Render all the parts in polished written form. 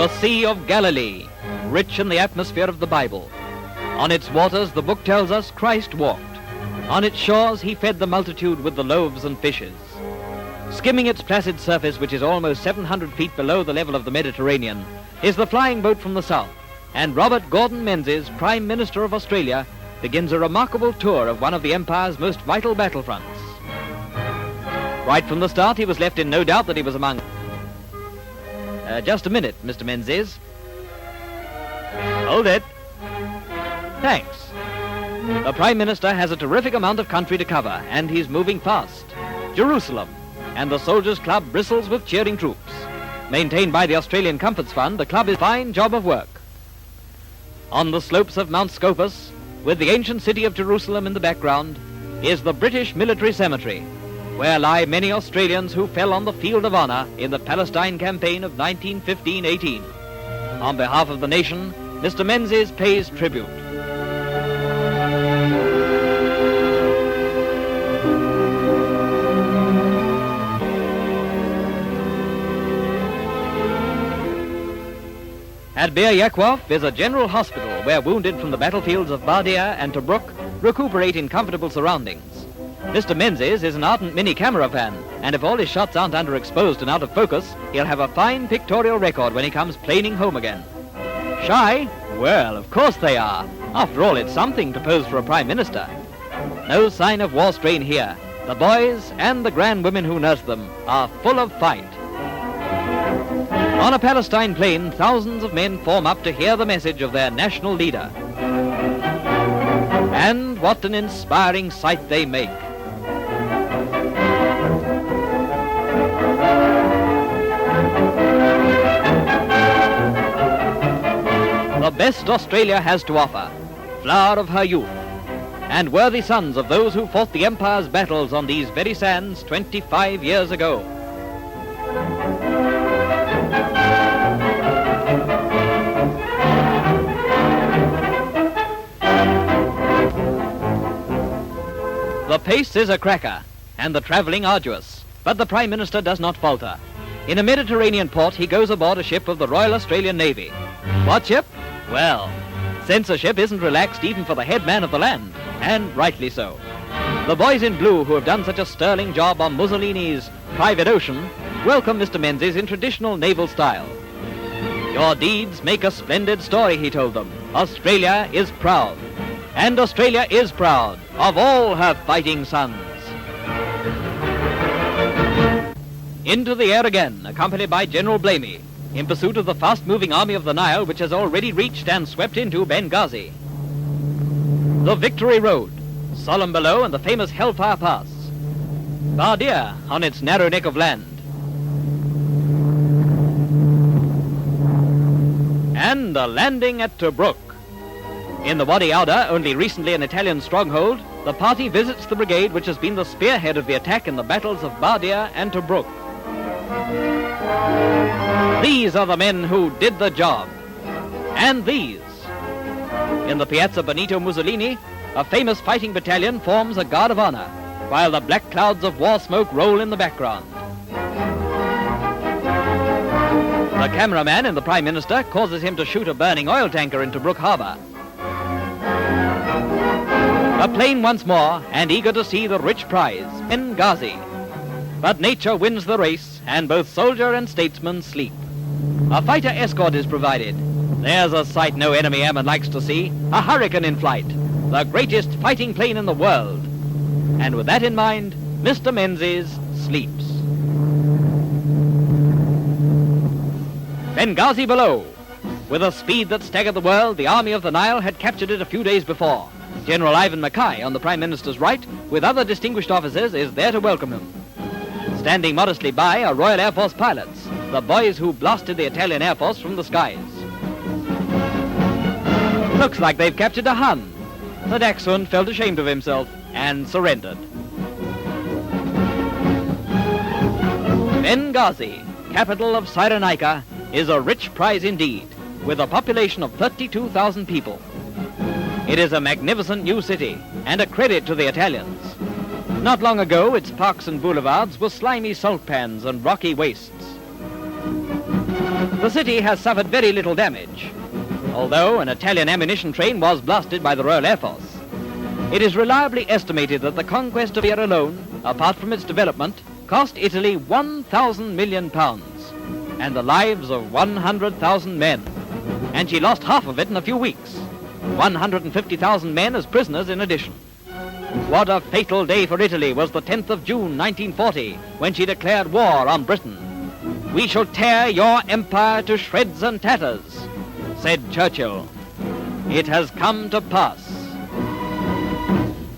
The Sea of Galilee, rich in the atmosphere of the Bible. On its waters, the book tells us, Christ walked. On its shores, he fed the multitude with the loaves and fishes. Skimming its placid surface, which is almost 700 feet below the level of the Mediterranean, is the flying boat from the south, and Robert Gordon Menzies, Prime Minister of Australia, begins a remarkable tour of one of the Empire's most vital battlefronts. Right from the start, he was left in no doubt that he was among... just a minute, Mr. Menzies. Hold it. Thanks. The Prime Minister has a terrific amount of country to cover, and he's moving fast. Jerusalem, and the Soldiers' Club bristles with cheering troops. Maintained by the Australian Comforts Fund, the club is a fine job of work. On the slopes of Mount Scopus, with the ancient city of Jerusalem in the background, is the British Military Cemetery, where lie many Australians who fell on the field of honor in the Palestine campaign of 1915-18. On behalf of the nation, Mr. Menzies pays tribute. At Bir Yaakov is a general hospital where wounded from the battlefields of Bardia and Tobruk recuperate in comfortable surroundings. Mr. Menzies is an ardent mini-camera fan, and if all his shots aren't underexposed and out of focus, he'll have a fine pictorial record when he comes planing home again. Shy? Well, of course they are. After all, it's something to pose for a Prime Minister. No sign of war strain here. The boys and the grand women who nurse them are full of fight. On a Palestine plain, thousands of men form up to hear the message of their national leader. And what an inspiring sight they make. The best Australia has to offer, flower of her youth, and worthy sons of those who fought the Empire's battles on these very sands 25 years ago. The pace is a cracker, and the travelling arduous, but the Prime Minister does not falter. In a Mediterranean port, he goes aboard a ship of the Royal Australian Navy. What ship? Well, censorship isn't relaxed even for the head man of the land, and rightly so. The boys in blue who have done such a sterling job on Mussolini's Private Ocean welcome Mr. Menzies in traditional naval style. Your deeds make a splendid story, he told them. Australia is proud. And Australia is proud of all her fighting sons. Into the air again, accompanied by General Blamey, in pursuit of the fast-moving army of the Nile, which has already reached and swept into Bengazi. The Victory Road, solemn below, and the famous Hellfire Pass. Bardia on its narrow neck of land. And a landing at Tobruk. In the Wadi Auda, only recently an Italian stronghold, the party visits the brigade which has been the spearhead of the attack in the battles of Bardia and Tobruk. These are the men who did the job. And these. In the Piazza Benito Mussolini, a famous fighting battalion forms a guard of honor, while the black clouds of war smoke roll in the background. The cameraman in the Prime Minister causes him to shoot a burning oil tanker into Tobruk Harbour. A plane once more, and eager to see the rich prize, Bengazi. But nature wins the race, and both soldier and statesman sleep. A fighter escort is provided. There's a sight no enemy airman likes to see, a Hurricane in flight, the greatest fighting plane in the world. And with that in mind, Mr. Menzies sleeps. Bengazi below. With a speed that staggered the world, the Army of the Nile had captured it a few days before. General Ivan Mackay, on the Prime Minister's right, with other distinguished officers, is there to welcome him. Standing modestly by are Royal Air Force pilots, the boys who blasted the Italian Air Force from the skies. Looks like they've captured a Hun. The Dachshund felt ashamed of himself and surrendered. Bengazi, capital of Cyrenaica, is a rich prize indeed, with a population of 32,000 people. It is a magnificent new city, and a credit to the Italians. Not long ago, its parks and boulevards were slimy salt pans and rocky wastes. The city has suffered very little damage, although an Italian ammunition train was blasted by the Royal Air Force. It is reliably estimated that the conquest of India alone, apart from its development, cost Italy £1,000 million and the lives of 100,000 men. And she lost half of it in a few weeks. 150,000 men as prisoners in addition. What a fatal day for Italy was the 10th of June 1940, when she declared war on Britain. "We shall tear your empire to shreds and tatters," said Churchill. It has come to pass.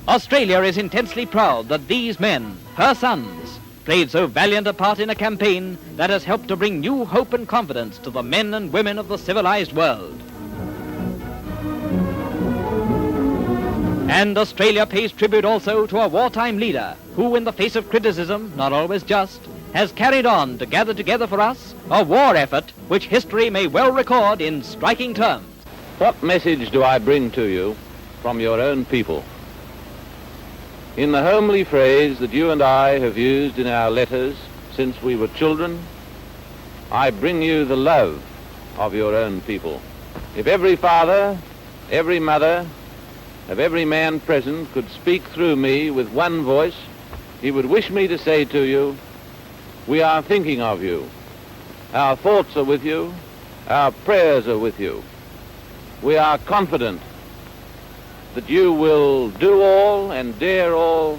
Australia is intensely proud that these men, her sons, played so valiant a part in a campaign that has helped to bring new hope and confidence to the men and women of the civilized world. And Australia pays tribute also to a wartime leader who, in the face of criticism, not always just, has carried on to gather together for us a war effort which history may well record in striking terms. What message do I bring to you from your own people? In the homely phrase that you and I have used in our letters since we were children, I bring you the love of your own people. If every father, every mother, of every man present could speak through me with one voice, he would wish me to say to you, we are thinking of you. Our thoughts are with you. Our prayers are with you. We are confident that you will do all and dare all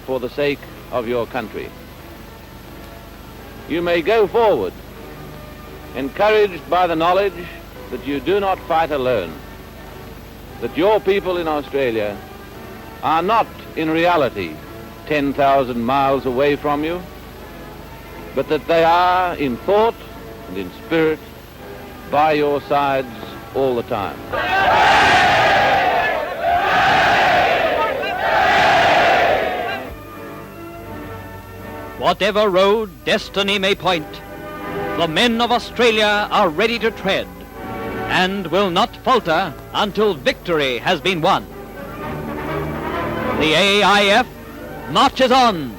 for the sake of your country. You may go forward, encouraged by the knowledge that you do not fight alone, that your people in Australia are not in reality 10,000 miles away from you, but that they are in thought and in spirit by your sides all the time. Whatever road destiny may point, the men of Australia are ready to tread and will not falter until victory has been won. The AIF marches on.